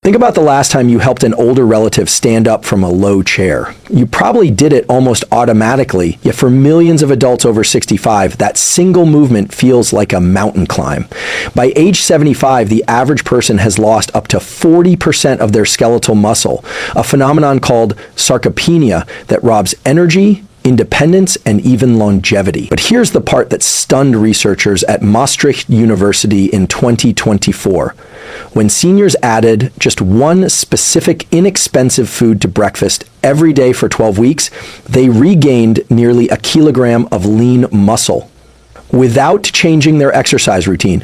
Think about the last time you helped an older relative stand up from a low chair. You probably did it almost automatically, yet for millions of adults over 65, that single movement feels like a mountain climb. By age 75, the average person has lost up to 40% of their skeletal muscle, a phenomenon called sarcopenia that robs energy, independence, and even longevity. But here's the part that stunned researchers at Maastricht University in 2024. When seniors added just one specific inexpensive food to breakfast every day for 12 weeks, they regained nearly a kilogram of lean muscle without changing their exercise routine.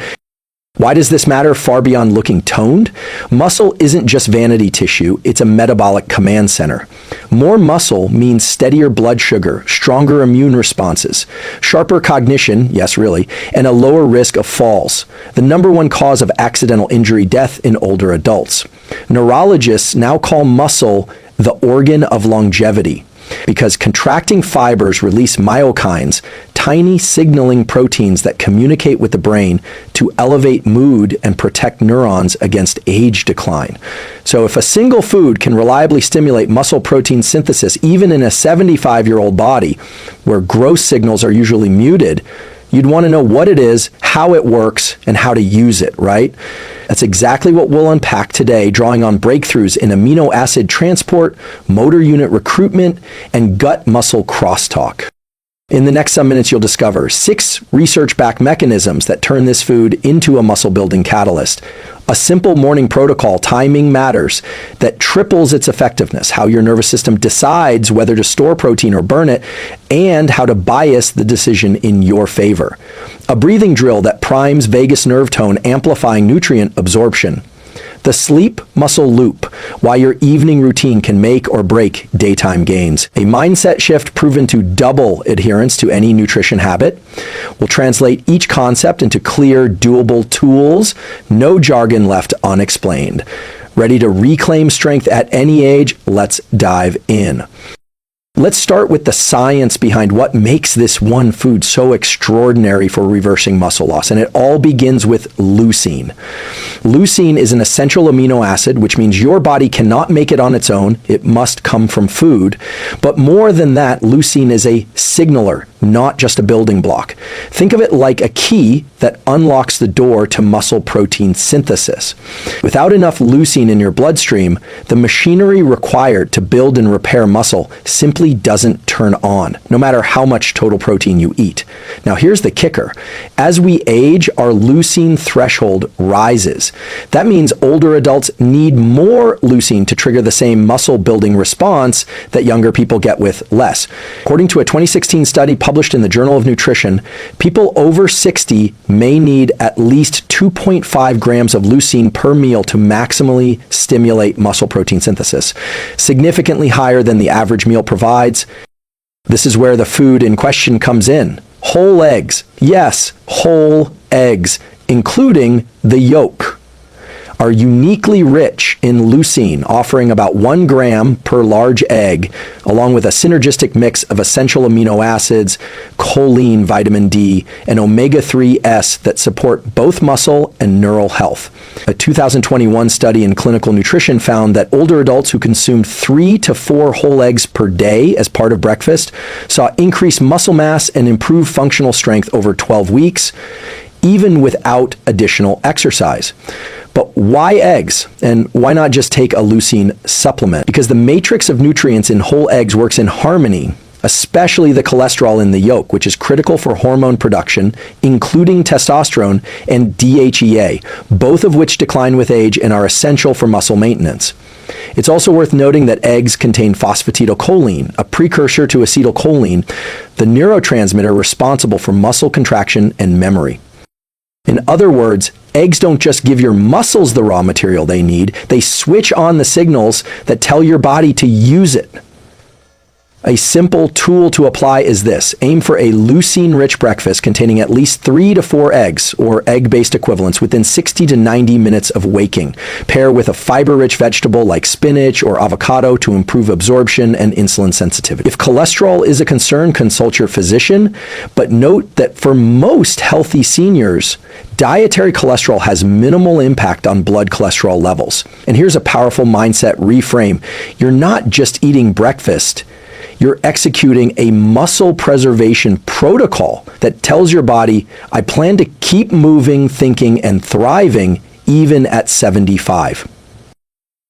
Why does this matter far beyond looking toned? Muscle isn't just vanity tissue, it's a metabolic command center. More muscle means steadier blood sugar, stronger immune responses, sharper cognition, yes really, and a lower risk of falls, the number one cause of accidental injury death in older adults. Neurologists now call muscle the organ of longevity, because contracting fibers release myokines, tiny signaling proteins that communicate with the brain to elevate mood and protect neurons against age decline. So if a single food can reliably stimulate muscle protein synthesis, even in a 75-year-old body, where growth signals are usually muted, you'd want to know what it is, how it works, and how to use it, right? That's exactly what we'll unpack today, drawing on breakthroughs in amino acid transport, motor unit recruitment, and gut-muscle crosstalk. In the next some minutes, you'll discover 6 research-backed mechanisms that turn this food into a muscle-building catalyst, a simple morning protocol, timing matters, that triples its effectiveness, how your nervous system decides whether to store protein or burn it, and how to bias the decision in your favor. A breathing drill that primes vagus nerve tone, amplifying nutrient absorption. The sleep muscle loop, why your evening routine can make or break daytime gains. A mindset shift proven to double adherence to any nutrition habit. We'll translate each concept into clear, doable tools, no jargon left unexplained. Ready to reclaim strength at any age? Let's dive in. Let's start with the science behind what makes this one food so extraordinary for reversing muscle loss, and it all begins with leucine. Leucine is an essential amino acid, which means your body cannot make it on its own. It must come from food. But more than that, leucine is a signaler, not just a building block. Think of it like a key that unlocks the door to muscle protein synthesis. Without enough leucine in your bloodstream, the machinery required to build and repair muscle simply doesn't turn on, no matter how much total protein you eat. Now here's the kicker. As we age, our leucine threshold rises. That means older adults need more leucine to trigger the same muscle building response that younger people get with less. According to a 2016 study published in the Journal of Nutrition, people over 60 may need at least 2.5 grams of leucine per meal to maximally stimulate muscle protein synthesis, significantly higher than the average meal provides. This is where the food in question comes in. Whole eggs. Yes, whole eggs, including the yolk, are uniquely rich in leucine, offering about 1 gram per large egg, along with a synergistic mix of essential amino acids, choline, vitamin D, and omega-3s that support both muscle and neural health. A 2021 study in clinical nutrition found that older adults who consumed 3 to 4 whole eggs per day as part of breakfast saw increased muscle mass and improved functional strength over 12 weeks, even without additional exercise. But why eggs? And why not just take a leucine supplement? Because the matrix of nutrients in whole eggs works in harmony, especially the cholesterol in the yolk, which is critical for hormone production, including testosterone and DHEA, both of which decline with age and are essential for muscle maintenance. It's also worth noting that eggs contain phosphatidylcholine, a precursor to acetylcholine, the neurotransmitter responsible for muscle contraction and memory. In other words, eggs don't just give your muscles the raw material they need, they switch on the signals that tell your body to use it. A simple tool to apply is this. Aim for a leucine-rich breakfast containing at least 3 to 4 eggs, or egg-based equivalents, within 60 to 90 minutes of waking. Pair with a fiber-rich vegetable like spinach or avocado to improve absorption and insulin sensitivity. If cholesterol is a concern, consult your physician, but note that for most healthy seniors, Dietary cholesterol has minimal impact on blood cholesterol levels. And here's a powerful mindset reframe. You're not just eating breakfast. You're executing a muscle preservation protocol that tells your body, I plan to keep moving, thinking, and thriving even at 75.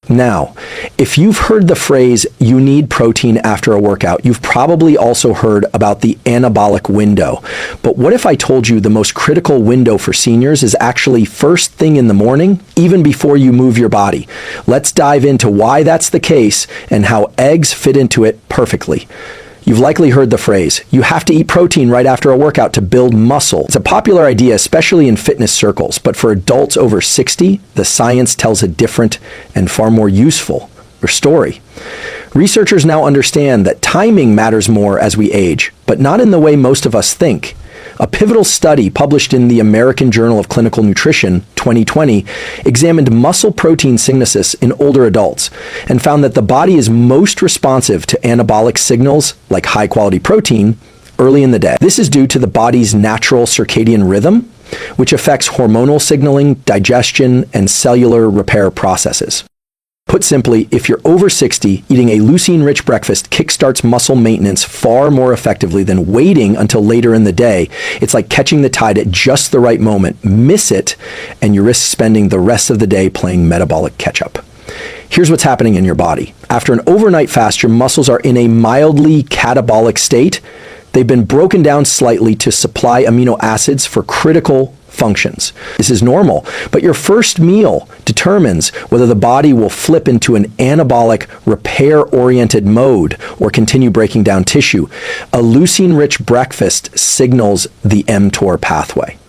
Now, if you've heard the phrase, you need protein after a workout, you've probably also heard about the anabolic window. But what if I told you the most critical window for seniors is actually first thing in the morning, even before you move your body? Let's dive into why that's the case and how eggs fit into it perfectly. You've likely heard the phrase, you have to eat protein right after a workout to build muscle. It's a popular idea, especially in fitness circles, but for adults over 60, the science tells a different and far more useful story. Researchers now understand that timing matters more as we age, but not in the way most of us think. A pivotal study published in the American Journal of Clinical Nutrition 2020 examined muscle protein synthesis in older adults and found that the body is most responsive to anabolic signals like high-quality protein early in the day. This is due to the body's natural circadian rhythm, which affects hormonal signaling, digestion, and cellular repair processes. Put simply, if you're over 60, eating a leucine-rich breakfast kickstarts muscle maintenance far more effectively than waiting until later in the day. It's like catching the tide at just the right moment. Miss it, and you risk spending the rest of the day playing metabolic catch-up. Here's what's happening in your body. After an overnight fast, your muscles are in a mildly catabolic state. They've been broken down slightly to supply amino acids for critical functions. This is normal, but your first meal determines whether the body will flip into an anabolic, repair-oriented mode or continue breaking down tissue. A leucine-rich breakfast signals the mTOR pathway,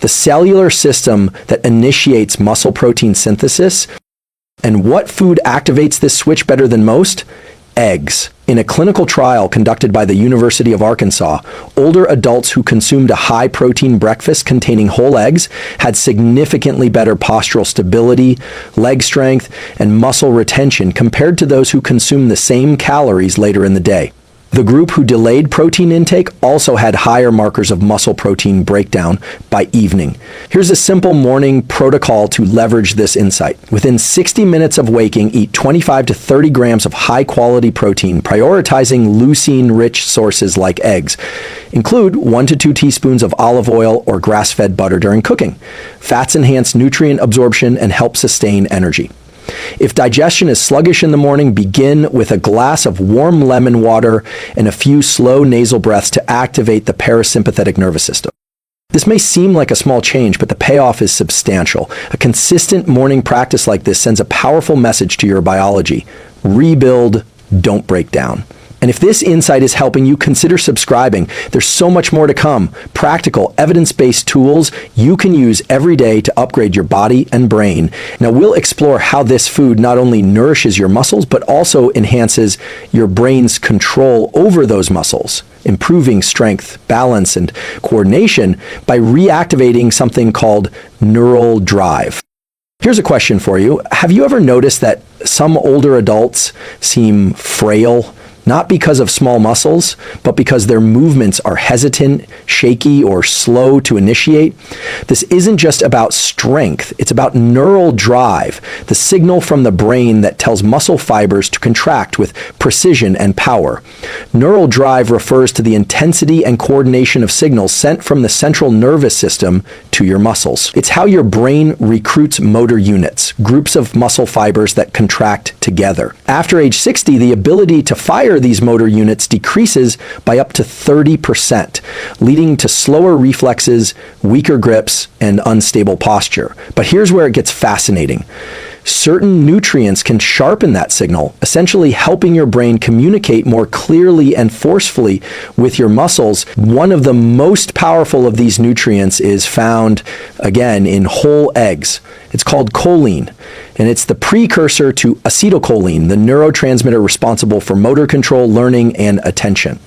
the cellular system that initiates muscle protein synthesis. And what food activates this switch better than most? Eggs. In a clinical trial conducted by the University of Arkansas, older adults who consumed a high-protein breakfast containing whole eggs had significantly better postural stability, leg strength, and muscle retention compared to those who consumed the same calories later in the day. The group who delayed protein intake also had higher markers of muscle protein breakdown by evening. Here's a simple morning protocol to leverage this insight. Within 60 minutes of waking, eat 25 to 30 grams of high-quality protein, prioritizing leucine-rich sources like eggs. Include 1 to 2 teaspoons of olive oil or grass-fed butter during cooking. Fats enhance nutrient absorption and help sustain energy. If digestion is sluggish in the morning, begin with a glass of warm lemon water and a few slow nasal breaths to activate the parasympathetic nervous system. This may seem like a small change, but the payoff is substantial. A consistent morning practice like this sends a powerful message to your biology. Rebuild, don't break down. And if this insight is helping you, consider subscribing. There's so much more to come. Practical, evidence-based tools you can use every day to upgrade your body and brain. Now, we'll explore how this food not only nourishes your muscles, but also enhances your brain's control over those muscles, improving strength, balance, and coordination by reactivating something called neural drive. Here's a question for you. Have you ever noticed that some older adults seem frail? Not because of small muscles, but because their movements are hesitant, shaky, or slow to initiate. This isn't just about strength, it's about neural drive, the signal from the brain that tells muscle fibers to contract with precision and power. Neural drive refers to the intensity and coordination of signals sent from the central nervous system to your muscles. It's how your brain recruits motor units, groups of muscle fibers that contract together. After age 60, the ability to fire these motor units decreases by up to 30%, leading to slower reflexes, weaker grips, and unstable posture. But here's where it gets fascinating. Certain nutrients can sharpen that signal, essentially helping your brain communicate more clearly and forcefully with your muscles. One of the most powerful of these nutrients is found, again, in whole eggs. It's called choline, and it's the precursor to acetylcholine, the neurotransmitter responsible for motor control, learning, and attention.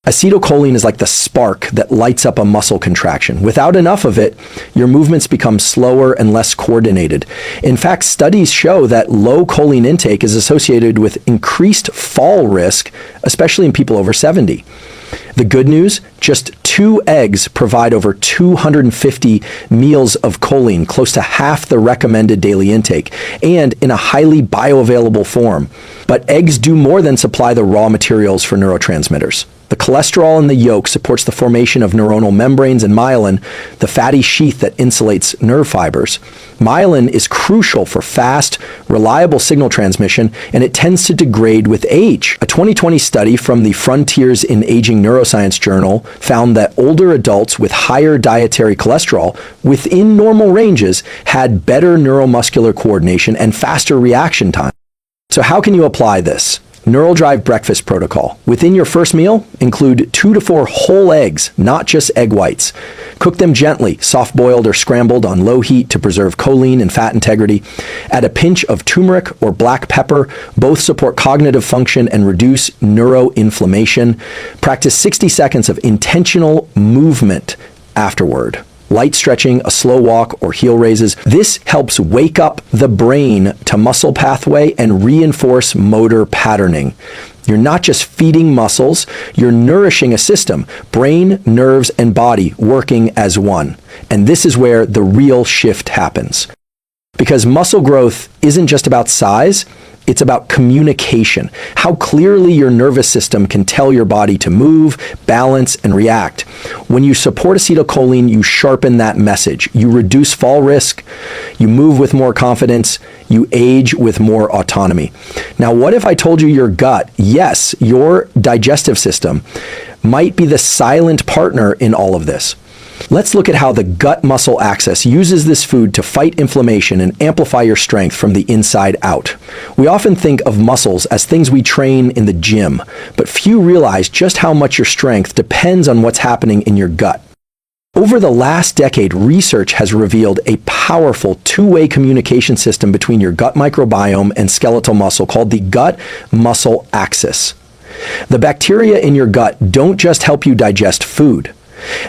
Acetylcholine is like the spark that lights up a muscle contraction. Without enough of it, your movements become slower and less coordinated. In fact, studies show that low choline intake is associated with increased fall risk, especially in people over 70. The good news, just 2 eggs provide over 250 meals of choline, close to half the recommended daily intake, and in a highly bioavailable form. But eggs do more than supply the raw materials for neurotransmitters. The cholesterol in the yolk supports the formation of neuronal membranes and myelin, the fatty sheath that insulates nerve fibers. Myelin is crucial for fast, reliable signal transmission, and it tends to degrade with age. A 2020 study from the Frontiers in Aging Neuroscience journal found that older adults with higher dietary cholesterol within normal ranges had better neuromuscular coordination and faster reaction time. So how can you apply this? Neural Drive breakfast protocol. Within your first meal, include 2 to 4 whole eggs, not just egg whites. Cook them gently, soft-boiled or scrambled on low heat to preserve choline and fat integrity. Add a pinch of turmeric or black pepper. Both support cognitive function and reduce neuroinflammation. Practice 60 seconds of intentional movement afterward. Light stretching, a slow walk, or heel raises. This helps wake up the brain to muscle pathway and reinforce motor patterning. You're not just feeding muscles, you're nourishing a system, brain, nerves, and body working as one. And this is where the real shift happens. Because muscle growth isn't just about size, it's about communication, how clearly your nervous system can tell your body to move, balance, and react. When you support acetylcholine, you sharpen that message. You reduce fall risk, you move with more confidence, you age with more autonomy. Now, what if I told you your gut, yes, your digestive system, might be the silent partner in all of this? Let's look at how the gut-muscle axis uses this food to fight inflammation and amplify your strength from the inside out. We often think of muscles as things we train in the gym, but few realize just how much your strength depends on what's happening in your gut. Over the last decade, research has revealed a powerful two-way communication system between your gut microbiome and skeletal muscle called the gut-muscle axis. The bacteria in your gut don't just help you digest food.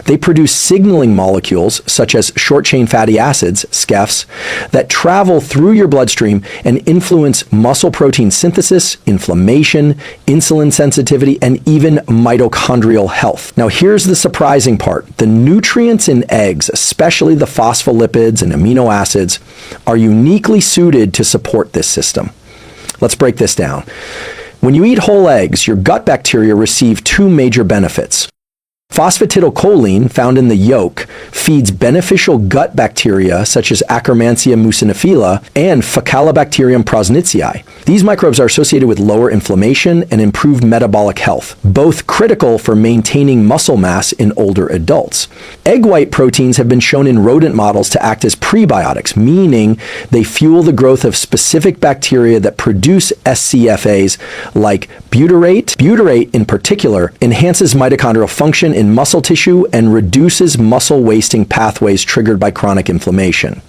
They produce signaling molecules, such as short-chain fatty acids, SCFs, that travel through your bloodstream and influence muscle protein synthesis, inflammation, insulin sensitivity, and even mitochondrial health. Now, here's the surprising part. The nutrients in eggs, especially the phospholipids and amino acids, are uniquely suited to support this system. Let's break this down. When you eat whole eggs, your gut bacteria receive 2 major benefits. Phosphatidylcholine, found in the yolk, feeds beneficial gut bacteria such as Akkermansia muciniphila and Faecalibacterium prausnitzii. These microbes are associated with lower inflammation and improved metabolic health, both critical for maintaining muscle mass in older adults. Egg white proteins have been shown in rodent models to act as prebiotics, meaning they fuel the growth of specific bacteria that produce SCFAs like butyrate. Butyrate, in particular, enhances mitochondrial function in muscle tissue and reduces muscle wasting pathways triggered by chronic inflammation.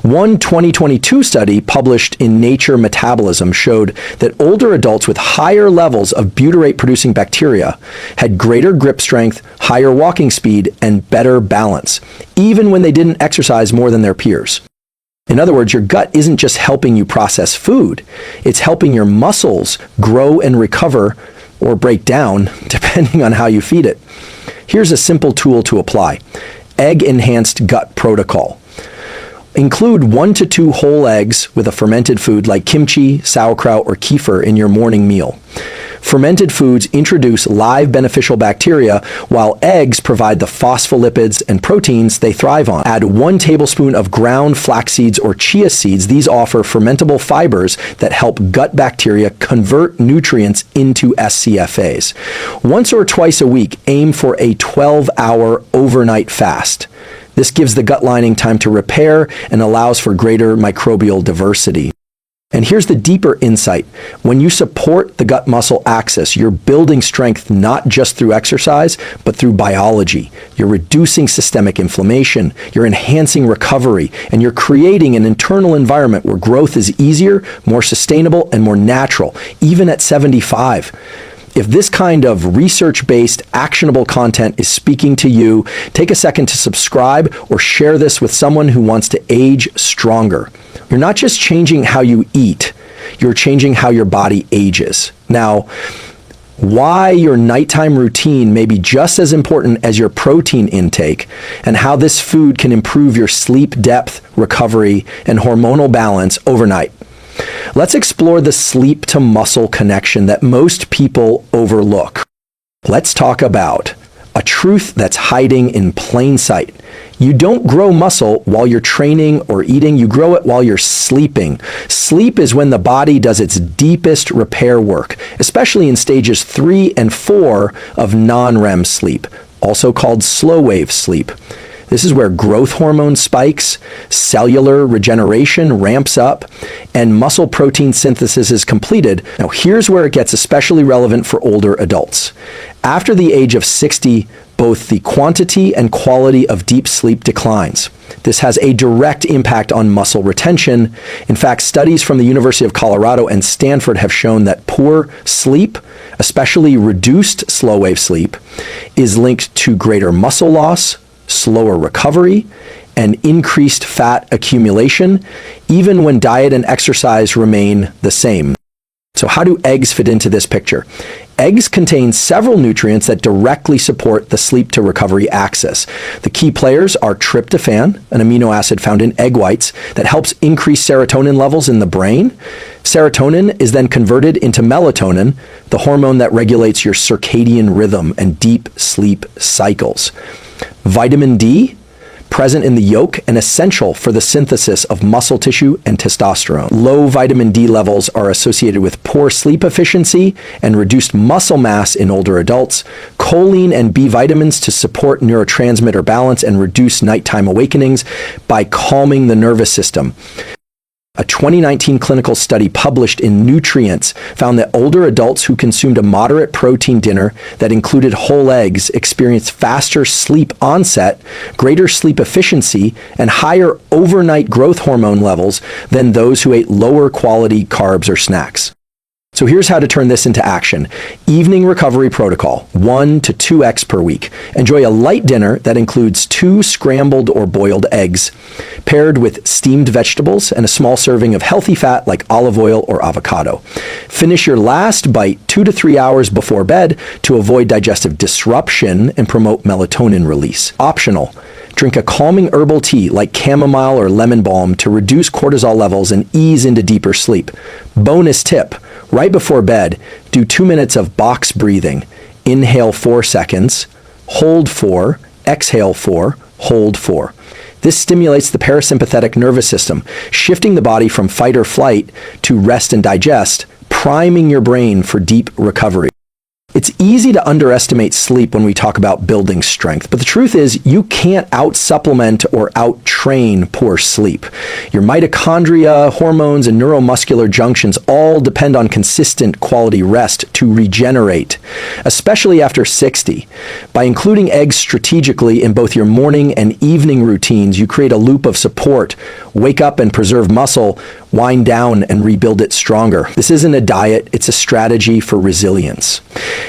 One 2022 study published in Nature Metabolism showed that older adults with higher levels of butyrate-producing bacteria had greater grip strength, higher walking speed, and better balance, even when they didn't exercise more than their peers. In other words, your gut isn't just helping you process food, it's helping your muscles grow and recover or break down, depending on how you feed it. Here's a simple tool to apply. Egg-enhanced gut protocol. Include 1 to 2 whole eggs with a fermented food like kimchi, sauerkraut, or kefir in your morning meal. Fermented foods introduce live beneficial bacteria, while eggs provide the phospholipids and proteins they thrive on. Add 1 tablespoon of ground flax seeds or chia seeds. These offer fermentable fibers that help gut bacteria convert nutrients into SCFAs. Once or twice a week, aim for a 12-hour overnight fast. This gives the gut lining time to repair and allows for greater microbial diversity. And here's the deeper insight. When you support the gut-muscle axis, you're building strength not just through exercise, but through biology. You're reducing systemic inflammation, you're enhancing recovery, and you're creating an internal environment where growth is easier, more sustainable, and more natural, even at 75. If this kind of research-based, actionable content is speaking to you, take a second to subscribe or share this with someone who wants to age stronger. You're not just changing how you eat, you're changing how your body ages. Now, why your nighttime routine may be just as important as your protein intake, and how this food can improve your sleep depth, recovery, and hormonal balance overnight. Let's explore the sleep to muscle connection that most people overlook. Let's talk about a truth that's hiding in plain sight. You don't grow muscle while you're training or eating, you grow it while you're sleeping. Sleep is when the body does its deepest repair work, especially in stages 3 and 4 of non-REM sleep, also called slow wave sleep. This is where growth hormone spikes, cellular regeneration ramps up, and muscle protein synthesis is completed. Now, here's where it gets especially relevant for older adults. After the age of 60, both the quantity and quality of deep sleep declines. This has a direct impact on muscle retention. In fact, studies from the University of Colorado and Stanford have shown that poor sleep, especially reduced slow wave sleep, is linked to greater muscle loss, slower recovery, and increased fat accumulation, even when diet and exercise remain the same. So how do eggs fit into this picture? Eggs contain several nutrients that directly support the sleep to recovery axis. The key players are tryptophan, an amino acid found in egg whites that helps increase serotonin levels in the brain. Serotonin is then converted into melatonin, the hormone that regulates your circadian rhythm and deep sleep cycles. Vitamin D, present in the yolk and essential for the synthesis of muscle tissue and testosterone. Low vitamin D levels are associated with poor sleep efficiency and reduced muscle mass in older adults. Choline and B vitamins to support neurotransmitter balance and reduce nighttime awakenings by calming the nervous system. A 2019 clinical study published in Nutrients found that older adults who consumed a moderate protein dinner that included whole eggs experienced faster sleep onset, greater sleep efficiency, and higher overnight growth hormone levels than those who ate lower quality carbs or snacks. So here's how to turn this into action. Evening recovery protocol, 1 to 2x per week. Enjoy a light dinner that includes 2 scrambled or boiled eggs, paired with steamed vegetables and a small serving of healthy fat like olive oil or avocado. Finish your last bite 2 to 3 hours before bed to avoid digestive disruption and promote melatonin release. Optional. Drink a calming herbal tea like chamomile or lemon balm to reduce cortisol levels and ease into deeper sleep. Bonus tip, right before bed, do 2 minutes of box breathing. Inhale 4 seconds, hold 4, exhale 4, hold 4. This stimulates the parasympathetic nervous system, shifting the body from fight or flight to rest and digest, priming your brain for deep recovery. It's easy to underestimate sleep when we talk about building strength, but the truth is you can't out-supplement or out-train poor sleep. Your mitochondria, hormones, and neuromuscular junctions all depend on consistent quality rest to regenerate, especially after 60. By including eggs strategically in both your morning and evening routines, you create a loop of support. Wake up and preserve muscle, wind down and rebuild it stronger. This isn't a diet, it's a strategy for resilience.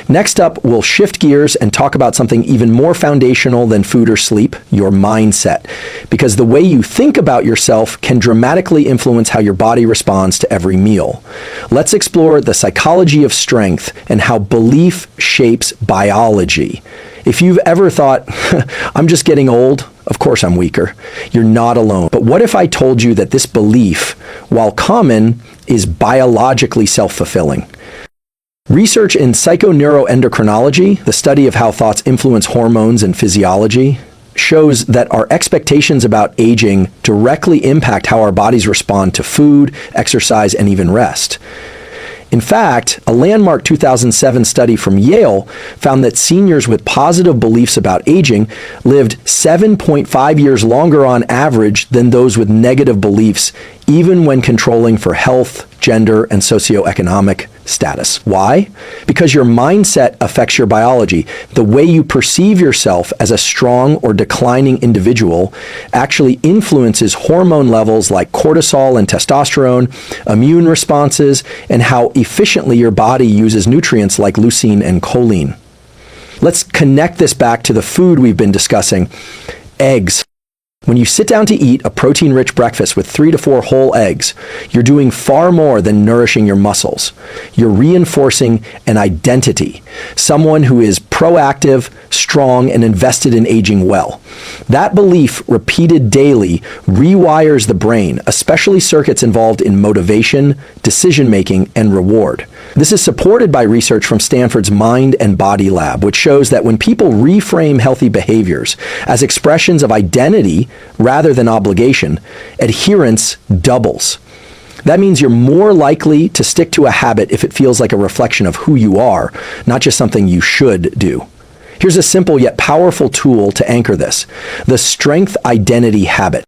Next up, we'll shift gears and talk about something even more foundational than food or sleep, your mindset. Because the way you think about yourself can dramatically influence how your body responds to every meal. Let's explore the psychology of strength and how belief shapes biology. If you've ever thought, I'm just getting old, of course I'm weaker, you're not alone. But what if I told you that this belief, while common, is biologically self-fulfilling? Research in psychoneuroendocrinology, the study of how thoughts influence hormones and physiology, shows that our expectations about aging directly impact how our bodies respond to food, exercise, and even rest. In fact, a landmark 2007 study from Yale found that seniors with positive beliefs about aging lived 7.5 years longer on average than those with negative beliefs, even when controlling for health, gender, and socioeconomic status. Why? Because your mindset affects your biology. The way you perceive yourself as a strong or declining individual actually influences hormone levels like cortisol and testosterone, immune responses, and how efficiently your body uses nutrients like leucine and choline. Let's connect this back to the food we've been discussing. Eggs. When you sit down to eat a protein-rich breakfast with 3 to 4 whole eggs, you're doing far more than nourishing your muscles. You're reinforcing an identity, someone who is proactive, strong, and invested in aging well. That belief, repeated daily, rewires the brain, especially circuits involved in motivation, decision-making, and reward. This is supported by research from Stanford's Mind and Body Lab, which shows that when people reframe healthy behaviors as expressions of identity rather than obligation, adherence doubles. That means you're more likely to stick to a habit if it feels like a reflection of who you are, not just something you should do. Here's a simple yet powerful tool to anchor this: the strength identity habit.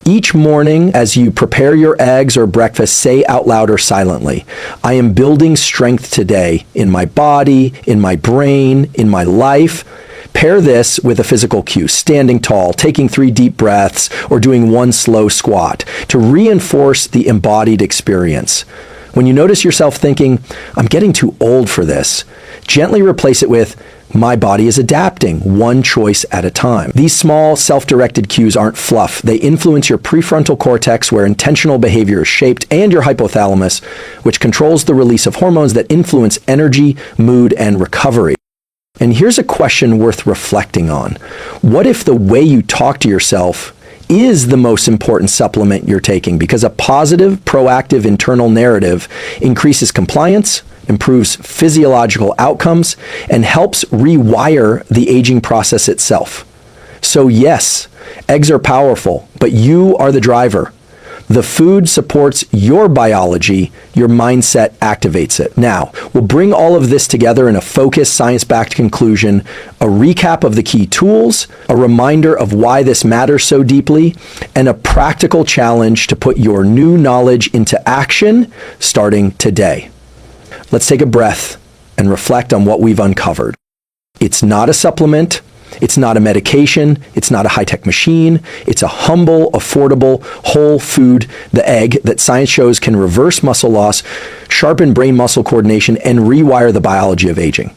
Each morning, as you prepare your eggs or breakfast, say out loud or silently, "I am building strength today in my body, in my brain, in my life." Pair this with a physical cue, standing tall, taking 3 deep breaths, or doing 1 slow squat to reinforce the embodied experience. When you notice yourself thinking, "I'm getting too old for this," gently replace it with, "My body is adapting, 1 choice at a time." These small, self-directed cues aren't fluff. They influence your prefrontal cortex, where intentional behavior is shaped, and your hypothalamus, which controls the release of hormones that influence energy, mood, and recovery. And here's a question worth reflecting on. What if the way you talk to yourself is the most important supplement you're taking? Because a positive, proactive internal narrative increases compliance, improves physiological outcomes, and helps rewire the aging process itself. So yes, eggs are powerful, but you are the driver. The food supports your biology, your mindset activates it. Now, we'll bring all of this together in a focused, science-backed conclusion, a recap of the key tools, a reminder of why this matters so deeply, and a practical challenge to put your new knowledge into action starting today. Let's take a breath and reflect on what we've uncovered. It's not a supplement. It's not a medication. It's not a high-tech machine. It's a humble, affordable, whole food, the egg, that science shows can reverse muscle loss, sharpen brain-muscle coordination, and rewire the biology of aging.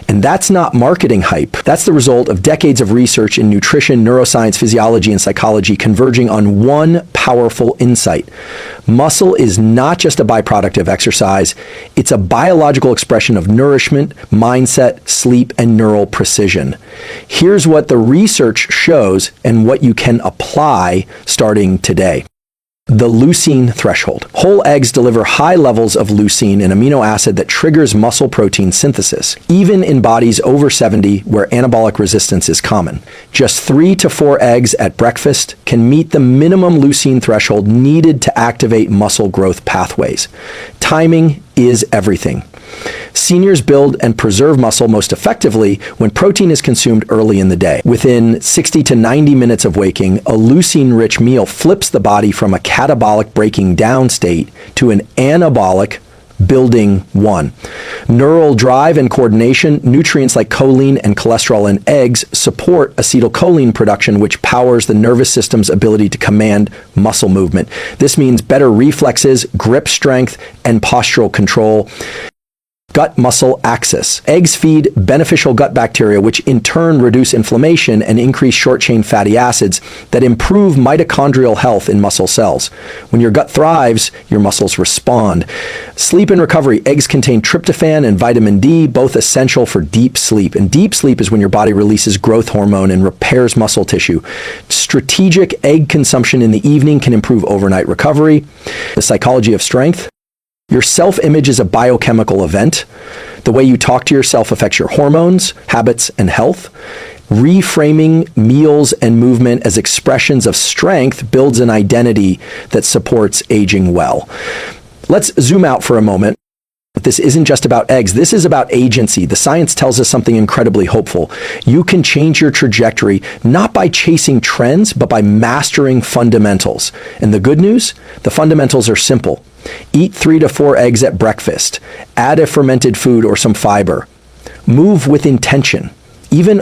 And that's not marketing hype. That's the result of decades of research in nutrition, neuroscience, physiology, and psychology converging on one powerful insight. Muscle is not just a byproduct of exercise. It's a biological expression of nourishment, mindset, sleep, and neural precision. Here's what the research shows and what you can apply starting today. The leucine threshold. Whole eggs deliver high levels of leucine, an amino acid that triggers muscle protein synthesis, even in bodies over 70 where anabolic resistance is common. Just 3 to 4 eggs at breakfast can meet the minimum leucine threshold needed to activate muscle growth pathways. Timing is everything. Seniors build and preserve muscle most effectively when protein is consumed early in the day. Within 60 to 90 minutes of waking, a leucine-rich meal flips the body from a catabolic breaking down state to an anabolic building one. Neural drive and coordination, nutrients like choline and cholesterol in eggs support acetylcholine production, which powers the nervous system's ability to command muscle movement. This means better reflexes, grip strength, and postural control. Gut-muscle axis. Eggs feed beneficial gut bacteria, which in turn reduce inflammation and increase short-chain fatty acids that improve mitochondrial health in muscle cells. When your gut thrives, your muscles respond. Sleep and recovery. Eggs contain tryptophan and vitamin D, both essential for deep sleep. And deep sleep is when your body releases growth hormone and repairs muscle tissue. Strategic egg consumption in the evening can improve overnight recovery. The psychology of strength. Your self-image is a biochemical event. The way you talk to yourself affects your hormones, habits, and health. Reframing meals and movement as expressions of strength builds an identity that supports aging well. Let's zoom out for a moment. This isn't just about eggs. This is about agency. The science tells us something incredibly hopeful. You can change your trajectory not by chasing trends, but by mastering fundamentals. And the good news? The fundamentals are simple. Eat 3 to 4 eggs at breakfast. Add a fermented food or some fiber. Move with intention. Even